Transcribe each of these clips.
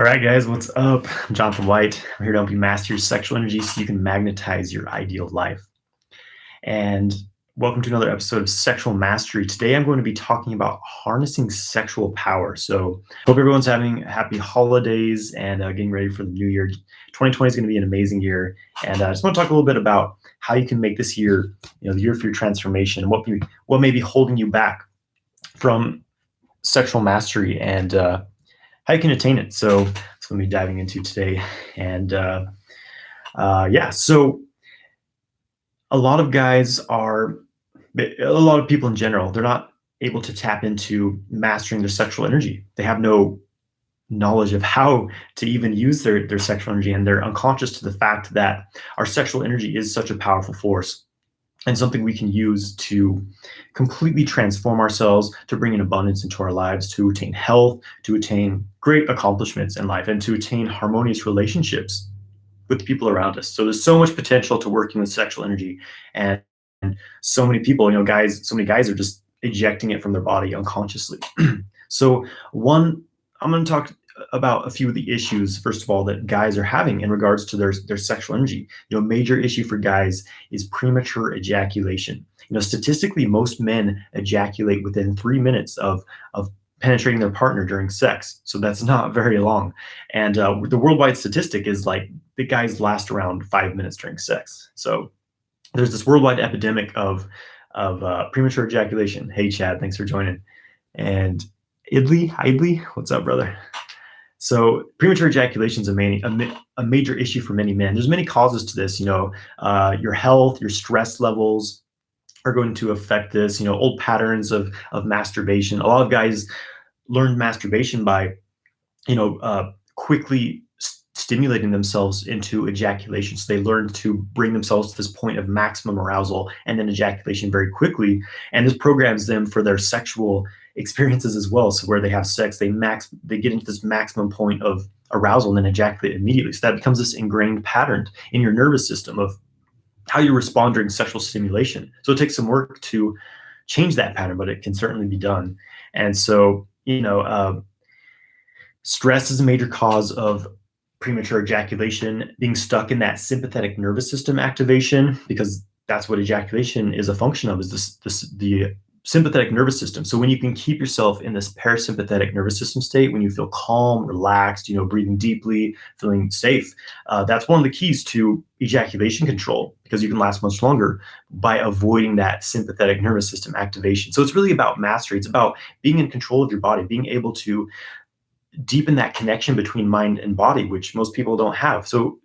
right, guys, what's up? I'm Jonathan White. I'm here to help you master your sexual energy so you can magnetize your ideal life. And welcome to another episode of Sexual Mastery. Today, I'm going to be talking about harnessing sexual power. So, hope everyone's having happy holidays and getting ready for the new year. 2020 is going to be an amazing year, and I just want to talk a little bit about how you can make this year, the year for your transformation, and what may be holding you back from sexual mastery and how you can attain it. So that's what we'll be diving into today. And so a lot of people in general, they're not able to tap into mastering their sexual energy. They have no knowledge of how to even use their sexual energy, and they're unconscious to the fact that our sexual energy is such a powerful force and something we can use to completely transform ourselves, to bring in abundance into our lives, to attain health, to attain great accomplishments in life, and to attain harmonious relationships with the people around us. So there's so much potential to working with sexual energy, and so many people, so many guys are just ejecting it from their body unconsciously. So I'm going to talk about a few of the issues, first of all, that guys are having in regards to their sexual energy. A major issue for guys is premature ejaculation. Statistically, most men ejaculate within 3 minutes of penetrating their partner during sex. So that's not very long. And the worldwide statistic is like the guys last around 5 minutes during sex. So there's this worldwide epidemic of premature ejaculation. Hey, Chad, thanks for joining. And Idley, what's up, brother? So premature ejaculation is a major issue for many men. There's many causes to this. Your health, your stress levels are going to affect this. Old patterns of masturbation. A lot of guys learned masturbation by, quickly stimulating themselves into ejaculation. So they learned to bring themselves to this point of maximum arousal and then ejaculation very quickly. And this programs them for their sexual experiences as well. So where they have sex, they get into this maximum point of arousal and then ejaculate immediately. So that becomes this ingrained pattern in your nervous system of how you respond during sexual stimulation. So it takes some work to change that pattern, but it can certainly be done. And so, stress is a major cause of premature ejaculation, being stuck in that sympathetic nervous system activation, because that's what ejaculation is a function of, is the sympathetic nervous system. So when you can keep yourself in this parasympathetic nervous system state, when you feel calm, relaxed, breathing deeply, feeling safe, that's one of the keys to ejaculation control, because you can last much longer by avoiding that sympathetic nervous system activation. So it's really about mastery. It's about being in control of your body, being able to deepen that connection between mind and body, which most people don't have. So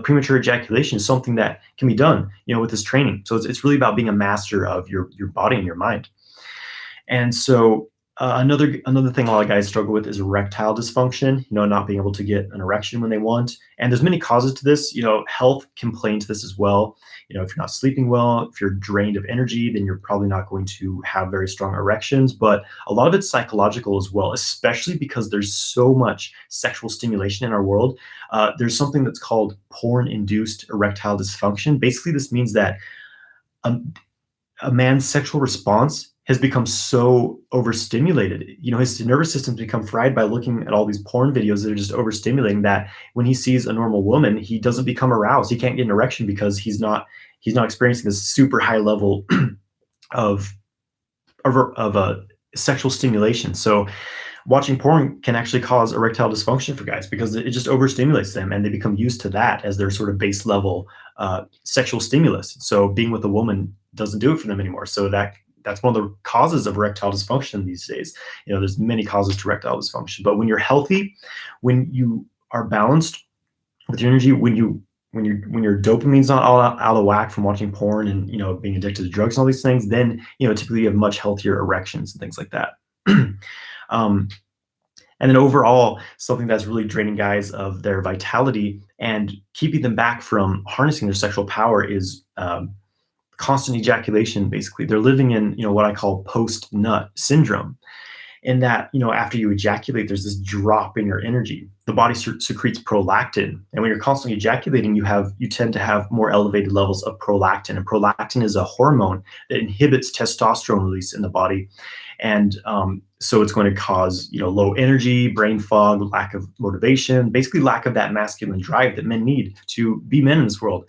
premature ejaculation is something that can be done, with this training. So it's really about being a master of your body and your mind. And so another thing a lot of guys struggle with is erectile dysfunction, not being able to get an erection when they want. And there's many causes to this. Health can play into this as well. If you're not sleeping well, if you're drained of energy, then you're probably not going to have very strong erections. But a lot of it's psychological as well, especially because there's so much sexual stimulation in our world. There's something that's called porn-induced erectile dysfunction. Basically, this means that a man's sexual response has become so overstimulated. His nervous system's become fried by looking at all these porn videos that are just overstimulating, that when he sees a normal woman, he doesn't become aroused. He can't get an erection because he's not experiencing this super high level of a sexual stimulation. So watching porn can actually cause erectile dysfunction for guys because it just overstimulates them, and they become used to that as their sort of base level sexual stimulus. So being with a woman doesn't do it for them anymore. So that's one of the causes of erectile dysfunction these days. There's many causes to erectile dysfunction, but when you're healthy, when you are balanced with your energy, when your dopamine's not all out of whack from watching porn and being addicted to drugs and all these things, then typically you have much healthier erections and things like that. And then overall, something that's really draining guys of their vitality and keeping them back from harnessing their sexual power is constant ejaculation. Basically, they're living in what I call post-nut syndrome, in that after you ejaculate, there's this drop in your energy. The body secretes prolactin, and when you're constantly ejaculating, you tend to have more elevated levels of prolactin, and prolactin is a hormone that inhibits testosterone release in the body, and So it's going to cause, low energy, brain fog, lack of motivation, basically lack of that masculine drive that men need to be men in this world.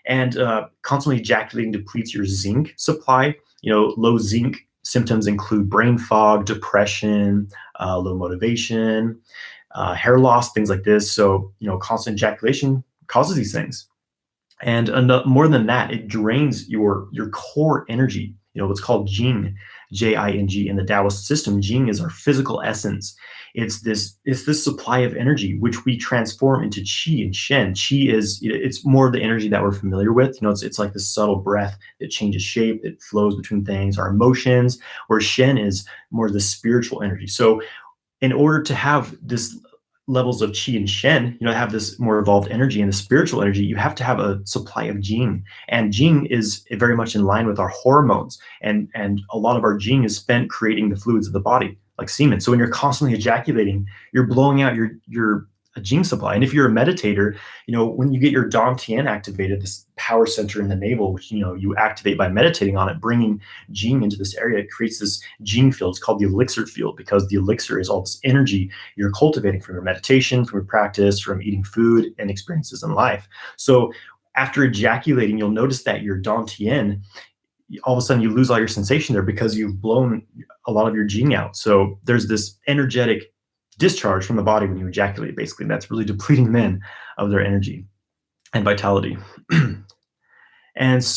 And constantly ejaculating depletes your zinc supply. Low zinc symptoms include brain fog, depression, low motivation, hair loss, things like this. So, constant ejaculation causes these things. And more than that, it drains your core energy. What's called Jing, Jing in the Taoist system. Jing is our physical essence. It's this supply of energy which we transform into qi and shen. Qi it's more of the energy that we're familiar with. It's like this subtle breath that changes shape, it flows between things, our emotions. Where shen is more the spiritual energy. So in order to have this levels of qi and shen, have this more evolved energy and the spiritual energy, you have to have a supply of jing. And jing is very much in line with our hormones. And a lot of our jing is spent creating the fluids of the body, like semen. So when you're constantly ejaculating, you're blowing out your jing supply. And if you're a meditator, when you get your dantian activated, this power center in the navel, which you activate by meditating on it, bringing jing into this area, it creates this jing field. It's called the elixir field, because the elixir is all this energy you're cultivating from your meditation, from your practice, from eating food and experiences in life. So after ejaculating, you'll notice that your dantian, all of a sudden you lose all your sensation there because you've blown a lot of your jing out. So there's this energetic discharge from the body when you ejaculate, basically. That's really depleting men of their energy and vitality. And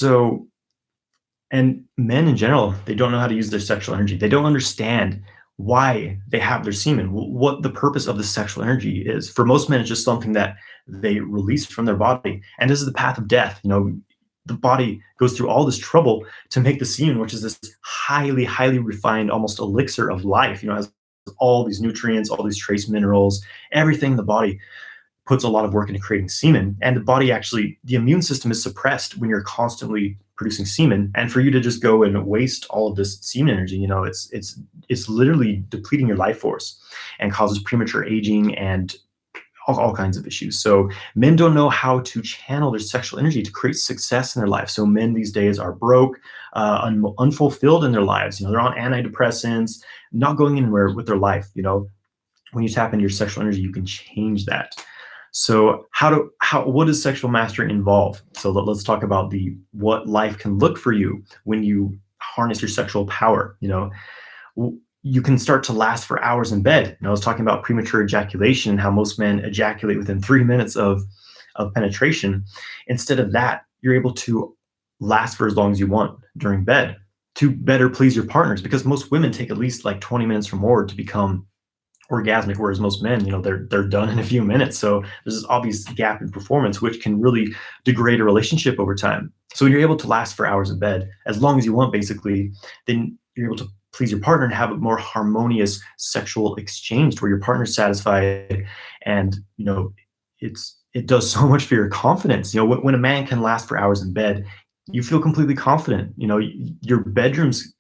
men in general, they don't know how to use their sexual energy. They don't understand why they have their semen, what the purpose of the sexual energy is. For most men, it's just something that they release from their body. And this is the path of death. The body goes through all this trouble to make the semen, which is this highly, highly refined, almost elixir of life, has all these nutrients, all these trace minerals, everything in the body puts a lot of work into creating semen. And the body actually, the immune system is suppressed when you're constantly producing semen. And for you to just go and waste all of this semen energy, it's literally depleting your life force and causes premature aging and all kinds of issues. So men don't know how to channel their sexual energy to create success in their life. So men these days are broke, unfulfilled in their lives. They're on antidepressants, not going anywhere with their life. When you tap into your sexual energy, you can change that. So what does sexual mastery involve? So let's talk about what life can look for you when you harness your sexual power. You can start to last for hours in bed. I was talking about premature ejaculation and how most men ejaculate within 3 minutes of penetration. Instead of that, you're able to last for as long as you want during bed to better please your partners, because most women take at least like 20 minutes or more to become orgasmic, whereas most men, they're done in a few minutes. So there's this obvious gap in performance, which can really degrade a relationship over time. So when you're able to last for hours in bed, as long as you want, basically, then you're able to please your partner and have a more harmonious sexual exchange where your partner's satisfied. And it does so much for your confidence. When a man can last for hours in bed, you feel completely confident. Your bedrooms,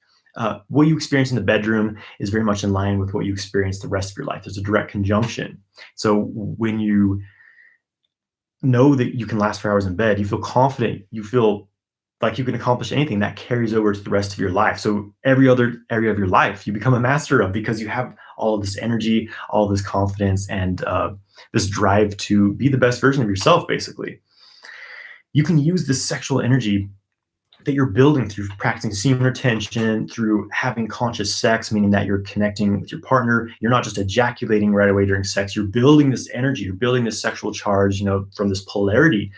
what you experience in the bedroom is very much in line with what you experience the rest of your life. There's a direct conjunction. So when you know that you can last for hours in bed, you feel confident, you feel like you can accomplish anything. That carries over to the rest of your life. So every other area of your life you become a master of, because you have all of this energy, all of this confidence, and this drive to be the best version of yourself, basically. You can use this sexual energy that you're building through practicing semen retention, through having conscious sex, meaning that you're connecting with your partner. You're not just ejaculating right away during sex. You're building this energy. You're building this sexual charge, from this polarity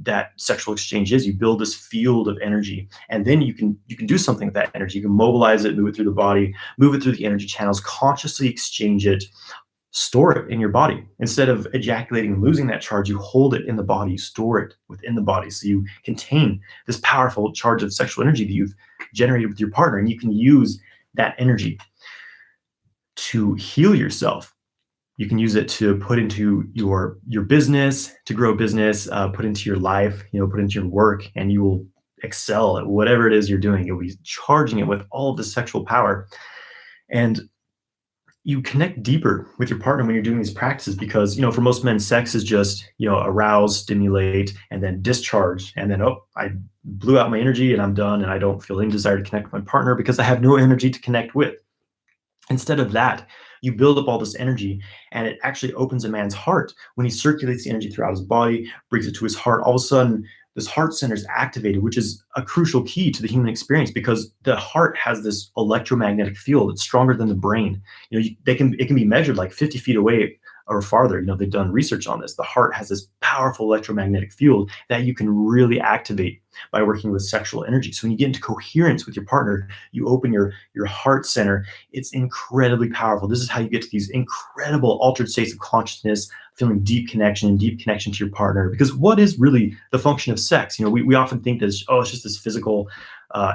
that sexual exchange is. You build this field of energy, and then you can do something with that energy. You can mobilize it, move it through the body, move it through the energy channels, consciously exchange it, store it in your body. Instead of ejaculating and losing that charge, you hold it in the body, you store it within the body. So you contain this powerful charge of sexual energy that you've generated with your partner, and you can use that energy to heal yourself. You can use it to put into your business, to grow business, put into your life, put into your work, and you will excel at whatever it is you're doing. You'll be charging it with all of the sexual power. And you connect deeper with your partner when you're doing these practices, because, for most men, sex is just, arouse, stimulate, and then discharge. And then, I blew out my energy and I'm done. And I don't feel any desire to connect with my partner because I have no energy to connect with. Instead of that, you build up all this energy, and it actually opens a man's heart. When he circulates the energy throughout his body, brings it to his heart, all of a sudden this heart center is activated, which is a crucial key to the human experience because the heart has this electromagnetic field. It's stronger than the brain. It can be measured like 50 feet away or farther. They've done research on this. The heart has this powerful electromagnetic field that you can really activate by working with sexual energy. So when you get into coherence with your partner, you open your heart center. It's incredibly powerful. This is how you get to these incredible altered states of consciousness, feeling deep connection to your partner. Because what is really the function of sex? We often think that it's just this physical,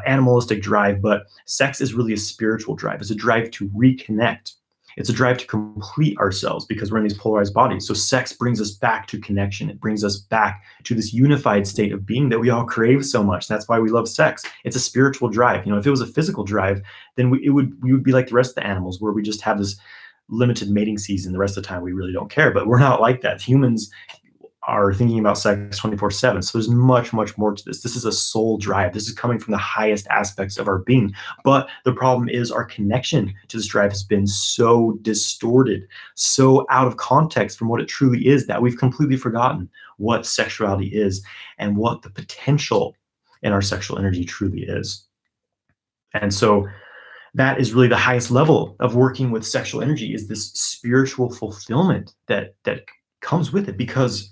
animalistic drive, but sex is really a spiritual drive. It's a drive to reconnect. It's a drive to complete ourselves because we're in these polarized bodies. So sex brings us back to connection. It brings us back to this unified state of being that we all crave so much. That's why we love sex. It's a spiritual drive. If it was a physical drive, then we would be like the rest of the animals, where we just have this limited mating season. The rest of the time, we really don't care. But we're not like that. Humans are thinking about sex 24/7. So there's much, much more to this. This is a soul drive. This is coming from the highest aspects of our being. But the problem is our connection to this drive has been so distorted, so out of context from what it truly is, that we've completely forgotten what sexuality is and what the potential in our sexual energy truly is. And so that is really the highest level of working with sexual energy, is this spiritual fulfillment that comes with it. Because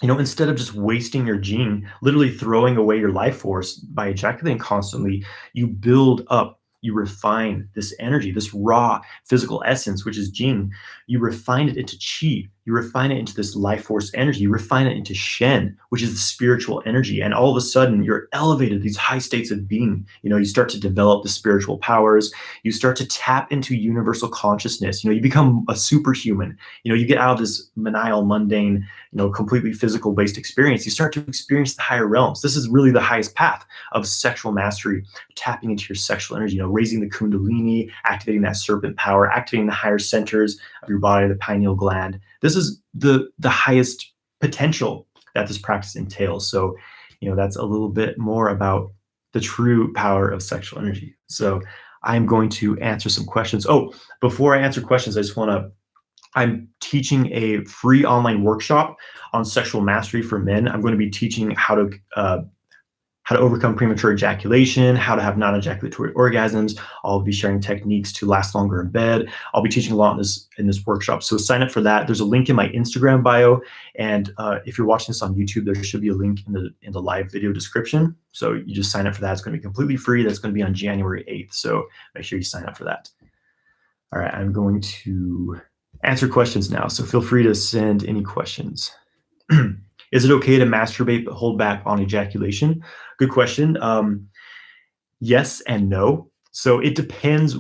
instead of just wasting your gene, literally throwing away your life force by ejaculating constantly, you build up, you refine this energy, this raw physical essence, which is gene. You refine it into chi. You refine it into this life force energy. You refine it into Shen, which is the spiritual energy. And all of a sudden, you're elevated to these high states of being. You start to develop the spiritual powers. You start to tap into universal consciousness. You become a superhuman. You get out of this menial, mundane, completely physical based experience. You start to experience the higher realms. This is really the highest path of sexual mastery, tapping into your sexual energy, raising the kundalini, activating that serpent power, activating the higher centers of your body, the pineal gland. This is the highest potential that this practice entails. So, that's a little bit more about the true power of sexual energy. So I'm going to answer some questions. Oh, before I answer questions, I'm teaching a free online workshop on sexual mastery for men. I'm going to be teaching how to overcome premature ejaculation, how to have non-ejaculatory orgasms. I'll be sharing techniques to last longer in bed. I'll be teaching a lot in this workshop. So sign up for that. There's a link in my Instagram bio. And if you're watching this on YouTube, there should be a link in the live video description. So you just sign up for that. It's going to be completely free. That's going to be on January 8th. So make sure you sign up for that. All right, I'm going to answer questions now. So feel free to send any questions. Is it okay to masturbate but hold back on ejaculation? Good question. Yes and no. So it depends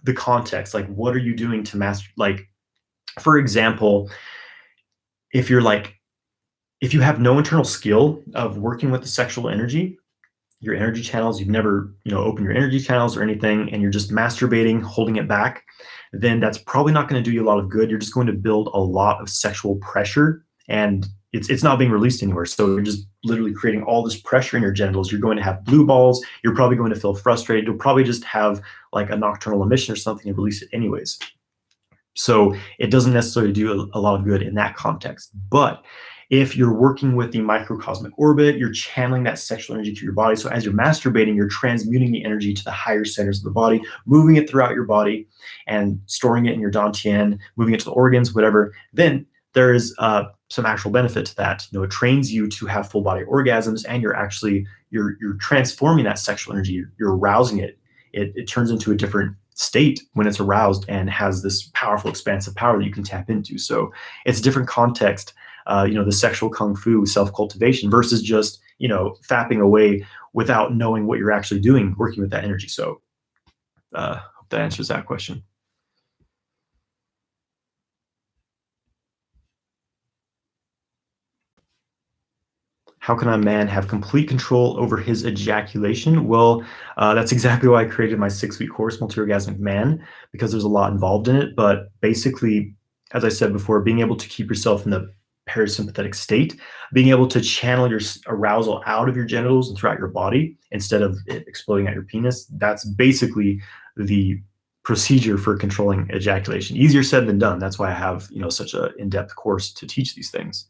the context. Like, what are you doing to master? Like, for example, if you have no internal skill of working with the sexual energy, your energy channels, you've never, opened your energy channels or anything, and you're just masturbating, holding it back, then that's probably not going to do you a lot of good. You're just going to build a lot of sexual pressure, and it's not being released anywhere. So you're just literally creating all this pressure in your genitals. You're going to have blue balls. You're probably going to feel frustrated. You'll probably just have like a nocturnal emission or something and release it anyways. So it doesn't necessarily do a lot of good in that context. But if you're working with the microcosmic orbit, you're channeling that sexual energy through your body. So as you're masturbating, you're transmuting the energy to the higher centers of the body, moving it throughout your body and storing it in your dantian, moving it to the organs, whatever. Then there is some actual benefit to that. It trains you to have full body orgasms, and you're transforming that sexual energy. You're arousing it. It turns into a different state when it's aroused and has this powerful expansive power that you can tap into. So it's a different context. The sexual kung fu, self-cultivation versus just, fapping away without knowing what you're actually doing, working with that energy. So hope that answers that question. How can a man have complete control over his ejaculation? Well, that's exactly why I created my 6-week course, Multi-Orgasmic Man, because there's a lot involved in it. But basically, as I said before, being able to keep yourself in the parasympathetic state, being able to channel your arousal out of your genitals and throughout your body instead of it exploding at your penis, that's basically the procedure for controlling ejaculation. Easier said than done. That's why I have, such an in-depth course to teach these things.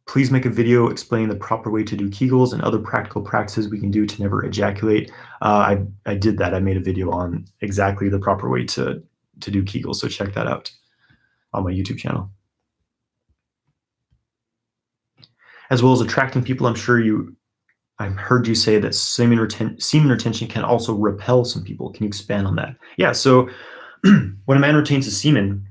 Please make a video explaining the proper way to do Kegels and other practical practices we can do to never ejaculate. I did that. I made a video on exactly the proper way to do Kegels, so check that out on my YouTube channel. As well as attracting people, I've heard you say that semen retention can also repel some people. Can you expand on that? Yeah, so when a man retains his semen,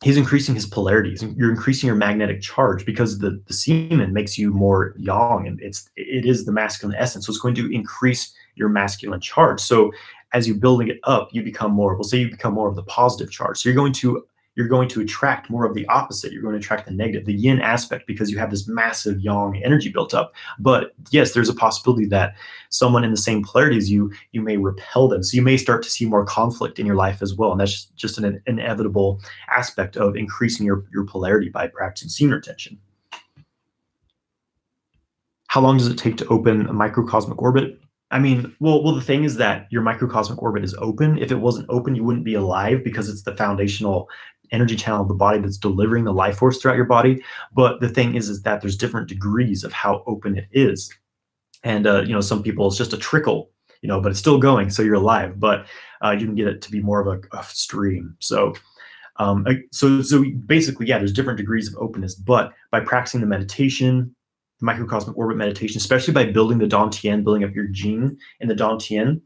he's increasing his polarities. You're increasing your magnetic charge because the semen makes you more yang, and it is the masculine essence. So it's going to increase your masculine charge. So as you're building it up, you become more, we'll say you become more of the positive charge. So you're going to attract more of the opposite. You're going to attract the negative, the yin aspect, because you have this massive yang energy built up. But yes, there's a possibility that someone in the same polarity as you may repel them. So you may start to see more conflict in your life as well. And that's just an inevitable aspect of increasing your polarity by practicing semen retention. How long does it take to open a microcosmic orbit? I mean, well, the thing is that your microcosmic orbit is open. If it wasn't open, you wouldn't be alive, because it's the foundational energy channel of the body that's delivering the life force throughout your body. But the thing is that there's different degrees of how open it is. And, some people, it's just a trickle, but it's still going, so you're alive. But you can get it to be more of a stream. So basically, yeah, there's different degrees of openness. But by practicing the meditation, microcosmic orbit meditation, especially by building the Dantian, building up your gene in the Dantian,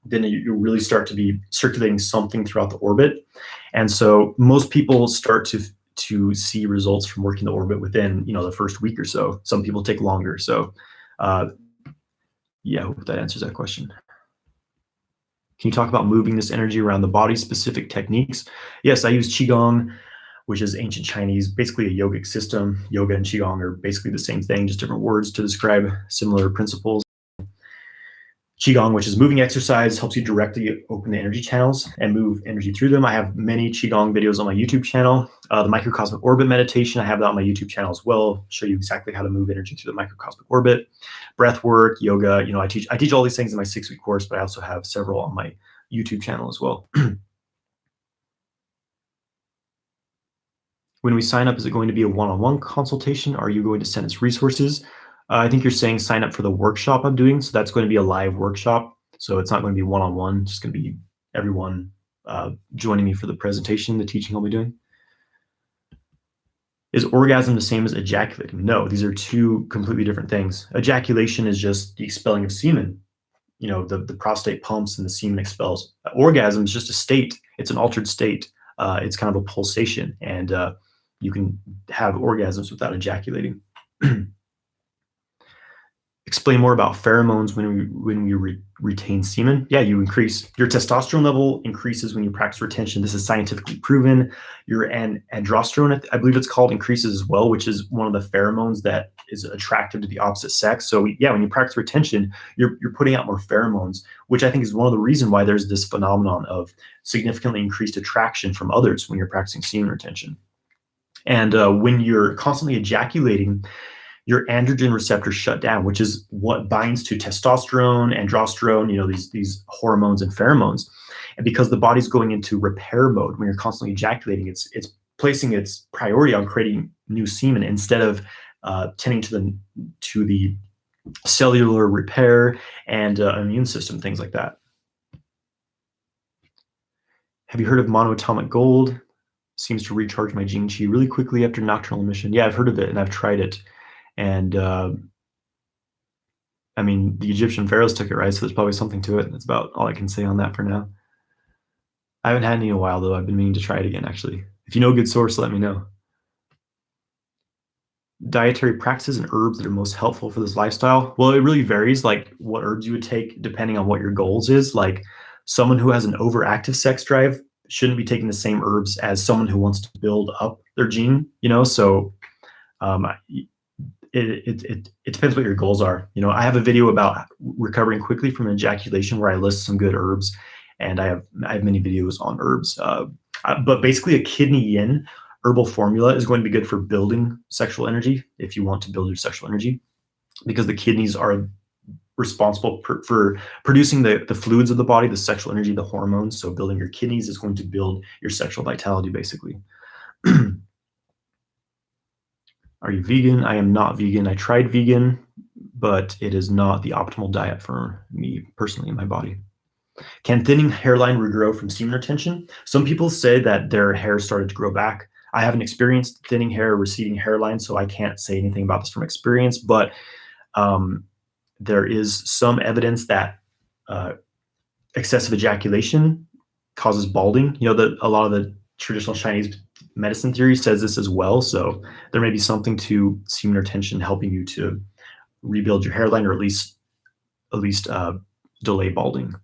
then you really start to be circulating something throughout the orbit. And so most people start to see results from working the orbit within, the first week or so. Some people take longer. So yeah, I hope that answers that question. Can you talk about moving this energy around the body, specific techniques? Yes, I use Qigong, which is ancient Chinese, basically a yogic system. Yoga and Qigong are basically the same thing, just different words to describe similar principles. Qigong, which is moving exercise, helps you directly open the energy channels and move energy through them. I have many Qigong videos on my YouTube channel. The microcosmic orbit meditation, I have that on my YouTube channel as well. Show you exactly how to move energy through the microcosmic orbit. Breath work, yoga, I teach all these things in my 6-week course, but I also have several on my YouTube channel as well. When we sign up, is it going to be a one-on-one consultation? Are you going to send us resources? I think you're saying sign up for the workshop I'm doing. So that's going to be a live workshop. So it's not going to be one-on-one, it's just going to be everyone joining me for the presentation, the teaching I'll be doing. Is orgasm the same as ejaculating? No, these are two completely different things. Ejaculation is just the expelling of semen. The prostate pumps and the semen expels. Orgasm is just a state. It's an altered state. It's kind of a pulsation, and you can have orgasms without ejaculating. Explain more about pheromones when we retain semen. Yeah, you increase your testosterone level, increases when you practice retention. This is scientifically proven. Your androsterone, I believe it's called, increases as well, which is one of the pheromones that is attractive to the opposite sex. So yeah, when you practice retention, you're putting out more pheromones, which I think is one of the reasons why there's this phenomenon of significantly increased attraction from others when you're practicing semen retention. And when you're constantly ejaculating, your androgen receptors shut down, which is what binds to testosterone, androsterone, these hormones and pheromones. And because the body's going into repair mode when you're constantly ejaculating, it's placing its priority on creating new semen instead of tending to the cellular repair and immune system, things like that. Have you heard of monoatomic gold? Seems to recharge my Jing Qi really quickly after nocturnal emission. Yeah, I've heard of it and I've tried it. And the Egyptian pharaohs took it, right? So there's probably something to it. That's about all I can say on that for now. I haven't had any in a while, though. I've been meaning to try it again, actually. If you know a good source, let me know. Dietary practices and herbs that are most helpful for this lifestyle. Well, it really varies, like what herbs you would take depending on what your goals is. Like someone who has an overactive sex drive shouldn't be taking the same herbs as someone who wants to build up their gene, So it depends what your goals are. I have a video about recovering quickly from ejaculation where I list some good herbs, and I have many videos on herbs. But basically, a kidney yin herbal formula is going to be good for building sexual energy if you want to build your sexual energy, because the kidneys are responsible for producing the fluids of the body, the sexual energy, the hormones. So building your kidneys is going to build your sexual vitality, basically. Are you vegan? I am not vegan. I tried vegan, but it is not the optimal diet for me personally in my body. Can thinning hairline regrow from semen retention? Some people say that their hair started to grow back. I haven't experienced thinning hair, receding hairline, so I can't say anything about this from experience, but there is some evidence that excessive ejaculation causes balding. A lot of the traditional Chinese medicine theory says this as well. So there may be something to semen retention helping you to rebuild your hairline, or at least delay balding.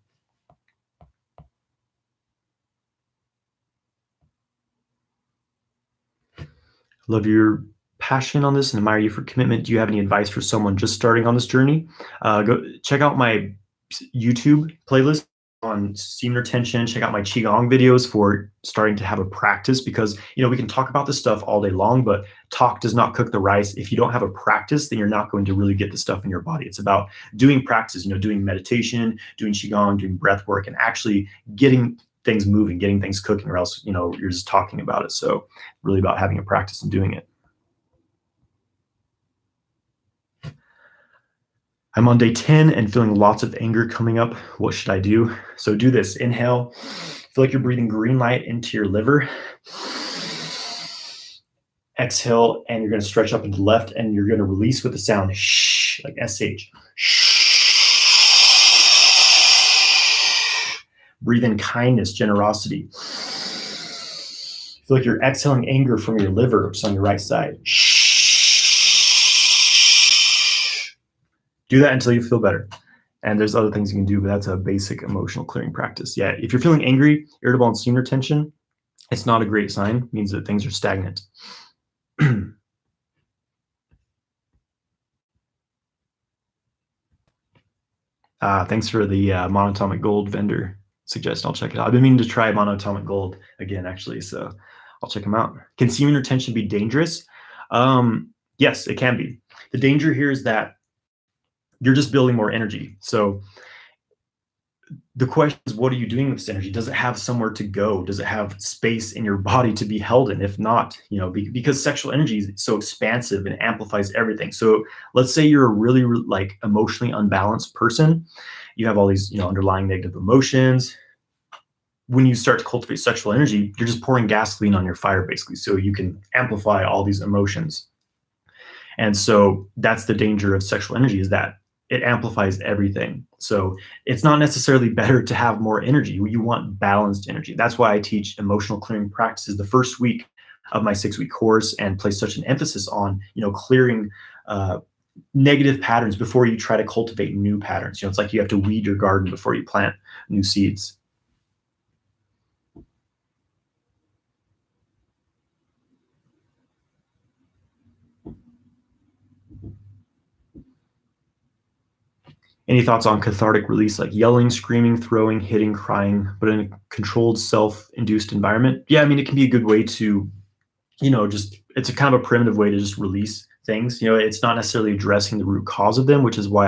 Love your passion on this and admire you for commitment. Do you have any advice for someone just starting on this journey? Go check out my YouTube playlist on semen retention. Check out my Qigong videos for starting to have a practice, because we can talk about this stuff all day long, but talk does not cook the rice. If you don't have a practice, then you're not going to really get the stuff in your body. It's about doing practice, doing meditation, doing Qigong, doing breath work, and actually getting things moving, getting things cooking, or else you're just talking about it. So really about having a practice and doing it. I'm on day 10 and feeling lots of anger coming up. What should I do? So do this. Inhale. Feel like you're breathing green light into your liver. Exhale, and you're going to stretch up into the left, and you're going to release with the sound shh, like SH. Breathe in kindness, generosity. Feel like you're exhaling anger from your liver, which is on your right side. Do that until you feel better. And there's other things you can do, but that's a basic emotional clearing practice. Yeah, if you're feeling angry, irritable, and semen retention, it's not a great sign. It means that things are stagnant. Thanks for the monatomic gold vendor suggestion. I'll check it out. I've been meaning to try monatomic gold again, actually, so I'll check them out. Can semen retention be dangerous? Yes, it can be. The danger here is that you're just building more energy. So the question is, what are you doing with this energy? Does it have somewhere to go? Does it have space in your body to be held in? If not, because sexual energy is so expansive and amplifies everything. So let's say you're a really like emotionally unbalanced person. You have all these, underlying negative emotions. When you start to cultivate sexual energy, you're just pouring gasoline on your fire, basically. So you can amplify all these emotions. And so that's the danger of sexual energy, is that it amplifies everything. So it's not necessarily better to have more energy. You want balanced energy. That's why I teach emotional clearing practices the first week of my 6-week course, and place such an emphasis on, clearing negative patterns before you try to cultivate new patterns. It's like you have to weed your garden before you plant new seeds. Any thoughts on cathartic release, like yelling, screaming, throwing, hitting, crying, but in a controlled, self-induced environment? Yeah, it can be a good way to, it's a kind of a primitive way to just release things. It's not necessarily addressing the root cause of them, which is why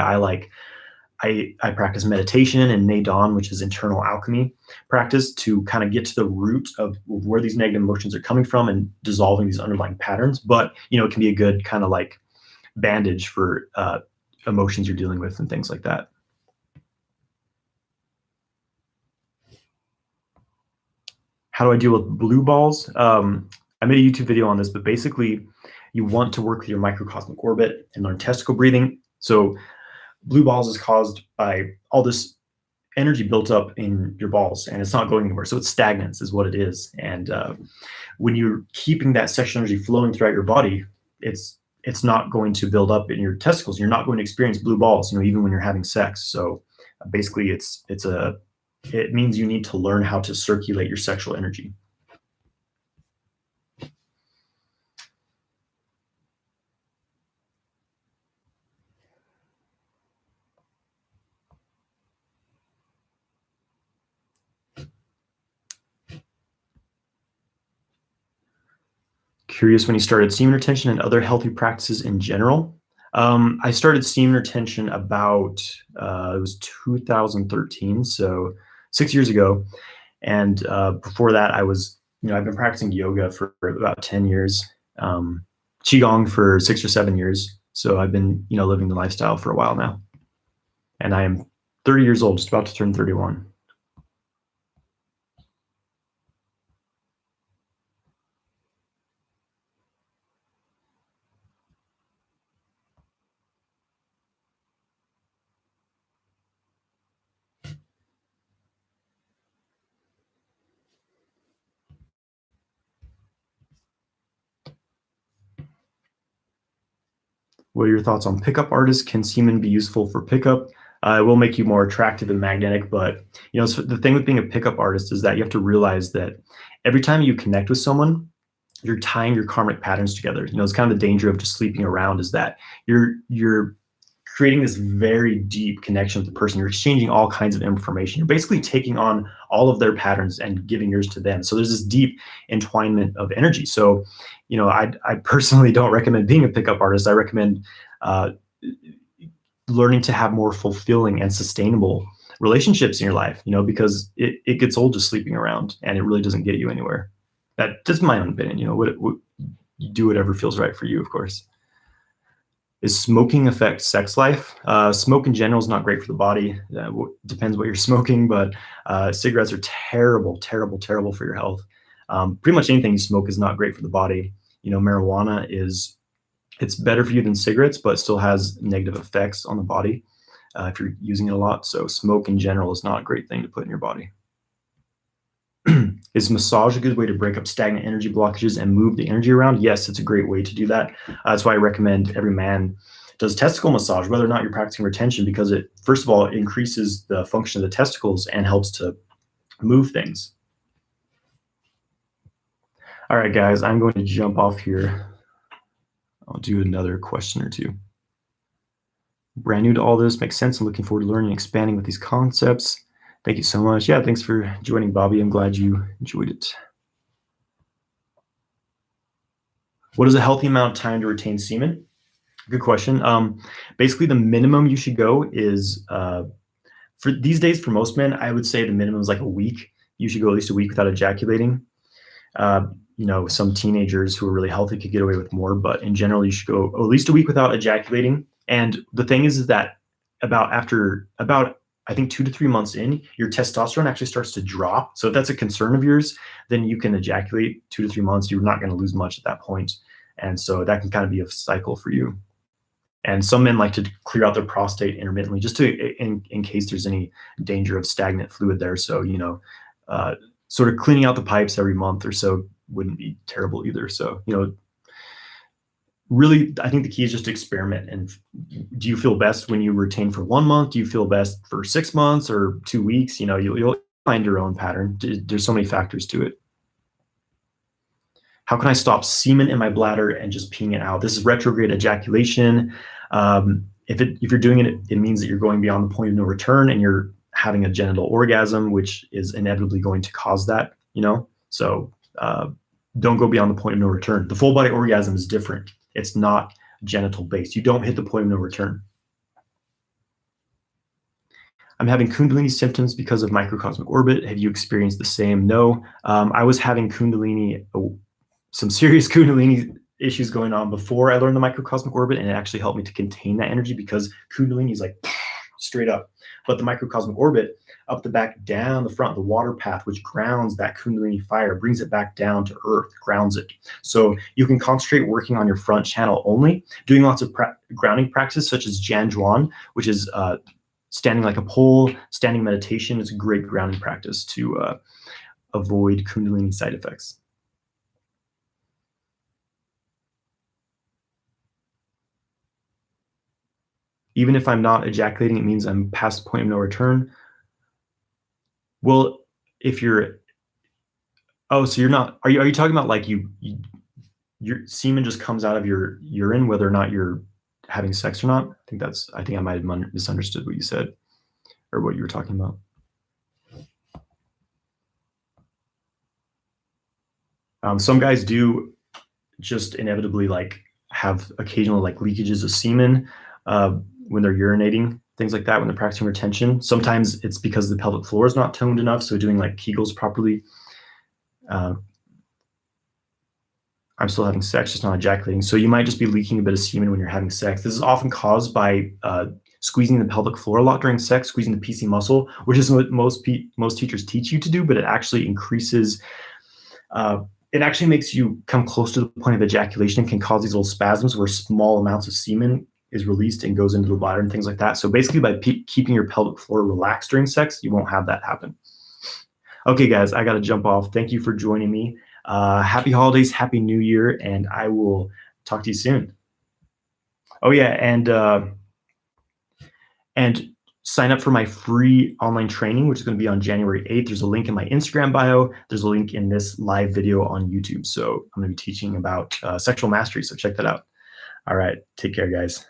I practice meditation and Neidon, which is internal alchemy practice, to kind of get to the root of where these negative emotions are coming from and dissolving these underlying patterns. But, it can be a good kind of like bandage for emotions you're dealing with and things like that. How do I deal with blue balls? I made a YouTube video on this, but basically you want to work with your microcosmic orbit and learn testicle breathing. So blue balls is caused by all this energy built up in your balls, and it's not going anywhere. So it's stagnance is what it is. And when you're keeping that sexual energy flowing throughout your body, it's not going to build up in your testicles. You're not going to experience blue balls, even when you're having sex. So basically it means you need to learn how to circulate your sexual energy. Curious when you started semen retention and other healthy practices in general. I started semen retention about it was 2013, so 6 years ago. And before that, I've been practicing yoga for about 10 years, um, qigong for 6 or 7 years. So I've been living the lifestyle for a while now, and I am 30 years old, just about to turn 31. What are your thoughts on pickup artists? Can semen be useful for pickup? It will make you more attractive and magnetic, but so the thing with being a pickup artist is that you have to realize that every time you connect with someone, you're tying your karmic patterns together. It's kind of the danger of just sleeping around is that you're creating this very deep connection with the person. You're exchanging all kinds of information. You're basically taking on all of their patterns and giving yours to them. So there's this deep entwinement of energy. So, I personally don't recommend being a pickup artist. I recommend uh, learning to have more fulfilling and sustainable relationships in your life, because it gets old just sleeping around and it really doesn't get you anywhere. That's my own opinion. What you do whatever feels right for you, of course. Is smoking affect sex life? Smoke in general is not great for the body. Depends what you're smoking, but cigarettes are terrible, terrible, terrible for your health. Pretty much anything you smoke is not great for the body. Marijuana it's better for you than cigarettes, but still has negative effects on the body if you're using it a lot. So smoke in general is not a great thing to put in your body. Is massage a good way to break up stagnant energy blockages and move the energy around? Yes, it's a great way to do that. That's why I recommend every man does testicle massage, whether or not you're practicing retention, because it, first of all, increases the function of the testicles and helps to move things. All right, guys, I'm going to jump off here. I'll do another question or two. Brand new to all this, makes sense. I'm looking forward to learning and expanding with these concepts. Thank you so much. Yeah, thanks for joining, Bobby. I'm glad you enjoyed it. What is a healthy amount of time to retain semen? Good question. Basically, the minimum you should go is for these days, for most men, I would say the minimum is like a week. You should go at least a week without ejaculating. Some teenagers who are really healthy could get away with more, but in general, you should go at least a week without ejaculating. And the thing is that after I think 2 to 3 months in, your testosterone actually starts to drop. So if that's a concern of yours, then you can ejaculate 2 to 3 months. You're not going to lose much at that point. And so that can kind of be a cycle for you. And some men like to clear out their prostate intermittently just in case there's any danger of stagnant fluid there. So, sort of cleaning out the pipes every month or so wouldn't be terrible either. So, really, I think the key is just to experiment. And do you feel best when you retain for 1 month? Do you feel best for 6 months or 2 weeks? You'll find your own pattern. There's so many factors to it. How can I stop semen in my bladder and just peeing it out? This is retrograde ejaculation. If you're doing it, it means that you're going beyond the point of no return and you're having a genital orgasm, which is inevitably going to cause that, So don't go beyond the point of no return. The full body orgasm is different. It's not genital based. You don't hit the point of no return. I'm having Kundalini symptoms because of microcosmic orbit. Have you experienced the same? No. I was having Kundalini, some serious Kundalini issues going on before I learned the microcosmic orbit, and it actually helped me to contain that energy because Kundalini is like straight up. But the microcosmic orbit, up the back, down the front, the water path, which grounds that Kundalini fire, brings it back down to earth, grounds it. So you can concentrate working on your front channel only, doing lots of grounding practices such as Jan Juan, which is standing like a pole, standing meditation. Is a great grounding practice to avoid Kundalini side effects. Even if I'm not ejaculating, it means I'm past the point of no return. Well, if you're, so you're not, are you talking about like your semen just comes out of your urine, whether or not you're having sex or not? I think I might have misunderstood what you said or what you were talking about. Some guys do just inevitably like have occasional like leakages of semen when they're urinating, things like that, when they're practicing retention. Sometimes it's because the pelvic floor is not toned enough, so doing like Kegels properly. I'm still having sex, just not ejaculating. So you might just be leaking a bit of semen when you're having sex. This is often caused by squeezing the pelvic floor a lot during sex, squeezing the PC muscle, which is what most teachers teach you to do, but it actually increases, it actually makes you come close to the point of ejaculation and can cause these little spasms where small amounts of semen is released and goes into the bladder and things like that. So basically by keeping your pelvic floor relaxed during sex, you won't have that happen. Okay, guys, I got to jump off. Thank you for joining me. Happy holidays, happy new year, and I will talk to you soon. Oh yeah, and sign up for my free online training, which is going to be on January 8th. There's a link in my Instagram bio. There's a link in this live video on YouTube. So I'm going to be teaching about sexual mastery. So check that out. All right, take care, guys.